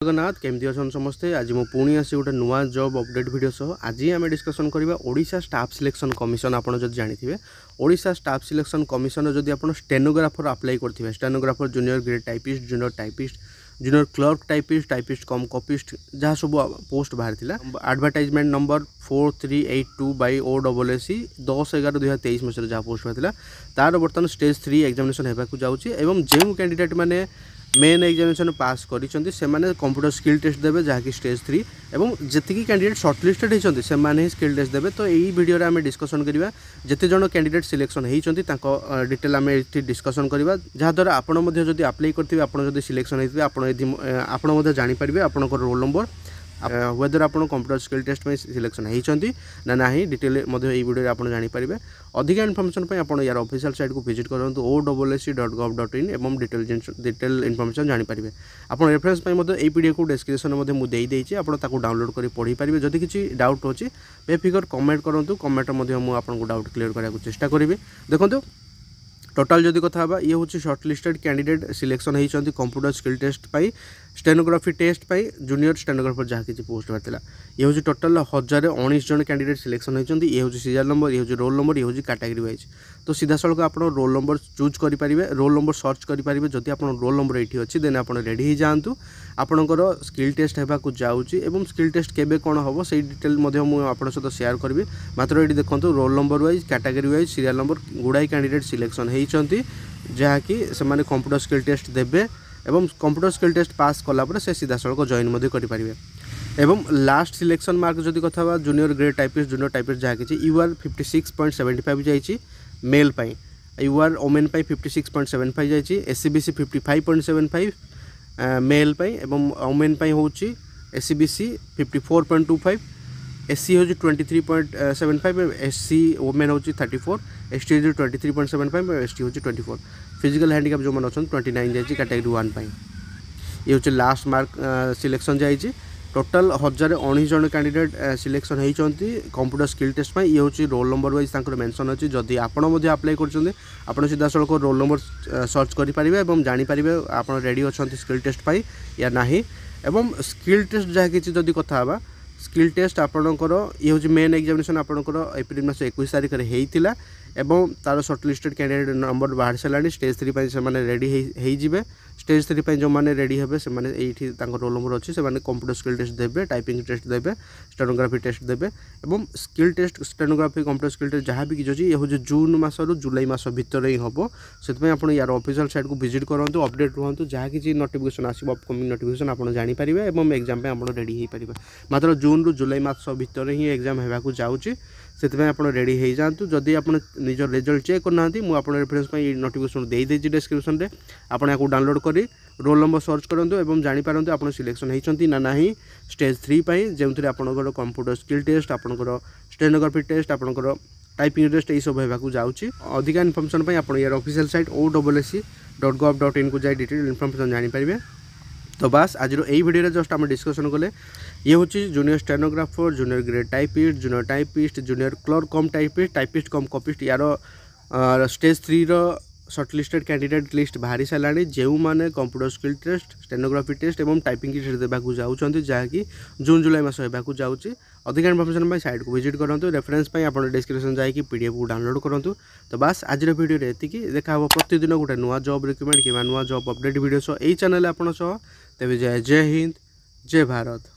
जगन्नाथ केमती अच्छा समस्ते आज मु पुणी आसी गोटे नुआ जॉब अपडेट वीडियो सह आज आम डिस्कसन करवा ओडिशा स्टाफ सिलेक्शन कमिशन आपड़ जो जानी ओडिशा स्टाफ सिलेक्शन कमिशन जदि आप स्टेनोग्राफर अप्लाई करते stenographer junior grade typist junior clerk typist cum copyist जहाँ सब पोस्ट बाहर एडवर्टाइजमेंट नंबर 4382/OSSC 10/11/2023 मसीह जहाँ पोस्ट बाहर तार बर्तमान स्टेज 3 एग्जामिनेशन होगा जाऊँगी जो कैंडिडेट मैंने मेन एग्जामिनेशन पास करिसेंती से माने कंप्यूटर स्किल टेस्ट देबे जहाँकि स्टेज 3 एवं जति कैंडिडेट शॉर्टलिस्टेड होइछंती से माने स्किल टेस्ट देबे। तो यही वीडियो रे आमे डिस्कशन करिवा जति जण कैंडिडेट सिलेक्शन होइछंती ताको डिटेल आमे इति डिस्कशन करिवा जहाँ द्वारा आपण मध्ये जदि अप्लाई करथिबे आपण जदि सिलेक्शन होइथिबे आपण मध्ये जानि परिबे आपनकर रोल नंबर वेदर आप कंप्यूटर स्किल टेस्ट में सिलेक्शन होती ना ना डिटेल ये वीडियो आप जापर अधिक इनफर्मेशन आप यार ऑफिशियल साइट को विजिट करूँ OSSC.gov.in एवं डिटेल इनफर्मेशन जापर आप रेफरेंस ये पीडीएफ को डिस्क्रिप्शन मुझे आप डाउनलोड कर पढ़ी पारे जदि किसी डाउट अच्छी बेफिकर कमेंट करूँ कमेंट आपको डाउट क्लियर करने चेष्टा करी देखो टोटाल जदि कथा ये हूँ शॉर्टलिस्टेड कैंडिडेट सिलेक्शन होती कंप्यूटर स्किल टेस्ट पाई स्टेनोग्राफी टेस्ट पाई जूनियर स्टेनोग्राफर जहाँ किसी पोस्ट बाहर ये हूँ टोटाल 1019 जन कैंडिडेट सिलेक्शन होती ये हूँ सीरियल नंबर ये हूँ रोल नंबर ये हूँ कैटेगरी वाइज तो सीधा सड़क आप रोल नंबर चूज करेंगे रोल नंबर सर्च करेंगे जदि आप रोल नंबर ये अच्छी देन आप रेडी हो जातु आपणकर स्किल टेस्ट होगा जाऊँगी स्किल टेस्ट केबे कौन हम से डिटेल आप सहित शेयर करी मात्र ये देखो roll number wise category wise serial number गुड़ाई कैंडिडेट सिलेक्शन होती जहाँकि से कंप्यूटर स्किल टेस्ट देवे एवं कंप्यूटर स्किल टेस्ट पास कलापर से सीधा सड़क जॉइन करेंगे एवं लास्ट सिलेक्शन मार्क जदि कथा junior grade typist junior typist जहाँ कि UR 56.75 जाइए मेल पाई UR ओमेन पाई 56.75 जाइए SCBC 55.75 मेल पाई एवं ओमेन पाई हूँ SCBC 54.25 SC हूँ 23.75 SC वोमेन हूँ 34 ST हूँ 23.75 ST हूँ 24 फिजिकल हैंडिकैप जो मैंने अच्छा 29 जाइए कैटेगरी 1 पाई ये हूँ लास्ट मार्क सिलेक्शन जाइए टोटाल 1019 जन कैंडिडेट सिलेक्शन होती कंप्यूटर स्किल टेस्ट में ये हूँ रोल नंबर वाइज मेंशन अच्छी जदि आपड़ अप्लाई कर सीधा सड़क रोल नंबर सर्च करेंगे और जानीपर आप रेडी अच्छा स्किल टेस्ट पाई या ना एवं स्किल टेस्ट जहाँ कि जदि कथा स्किल टेस्ट आपणकर ये हूँ मेन एग्जामिनेशन आपणकर एप्रिल मास 21 तारिख होता एवं तार शॉर्टलिस्टेड कैंडिडेट नंबर बाहर सारे स्टेज 3 से रेडी स्टेज 3 जो मैंने रेडी हे से रोल नंबर अच्छी से कंप्यूटर स्किल टेस्ट देवे टाइपिंग टेस्ट देवे स्टेनोग्राफी टेस्ट देवे एवं skill test stenography computer skill test जहाँ भी किसी ये हूँ जून मास जुलाई मास भितर ही हम से आप यार ऑफिशियल साइट को विजिट करूँ अपडेट रुहतु जहाँ किसी नोटिफिकेशन आसो अपकमिंग नोटिफिकेशन आप जानीपर और एग्जाम आप रेडी हो पारे मात्र जून रु जुलाई मास भितर ही एग्जाम होगा जाऊँगी से आप रेडी हो जातु जदि आप निज रिजल्ट चेक करना मुझे रेफरेंस नोटिफिकेशन देदेजी डिस्क्रिप्शन में आप डाउनलोड करी रोल नंबर सर्च करूँ और जानीपारती आप सिलेक्शन होती ना ना स्टेज 3 पाई जो आपंकर कंप्यूटर स्किल टेस्ट आपंकर स्टेनोग्राफी टेस्ट आपंकर टाइपिंग टेस्ट ये सब होगा जाऊँगी अधिक इनफर्मेशन आप यार ऑफिशियल साइट OSSC.gov.in को जाए डिटेल इनफर्मेशन जानीपर तो बस आज यही वीडियो जस्ट आम डिस्कसन कले ये हूँ junior stenographer junior grade typist junior clerk cum typist cum copyist यार स्टेज 3 शॉर्टलिस्टेड कैंडिडेट लिस्ट बाहरी सारे जो मैंने computer skill test stenography test और टाइपिंग टेस्ट देवाक जाऊँगी जहाँकि जून जुलाई मास होगा जाऊँगी अधिक इनफर्मेशन साइट को विजिट करूँ रेफरेंस आप डिस्क्रिप्शन जाकि पीडीएफ को डाउनलोड करूँ तो बस आज वीडियो ये देखा प्रतिदिन गोटे नुआ जॉब रिक्रुटमेंट कि नुआ जॉब अपडेट वीडियो सह यही चैनल आप तेज जय हिंद जय भारत।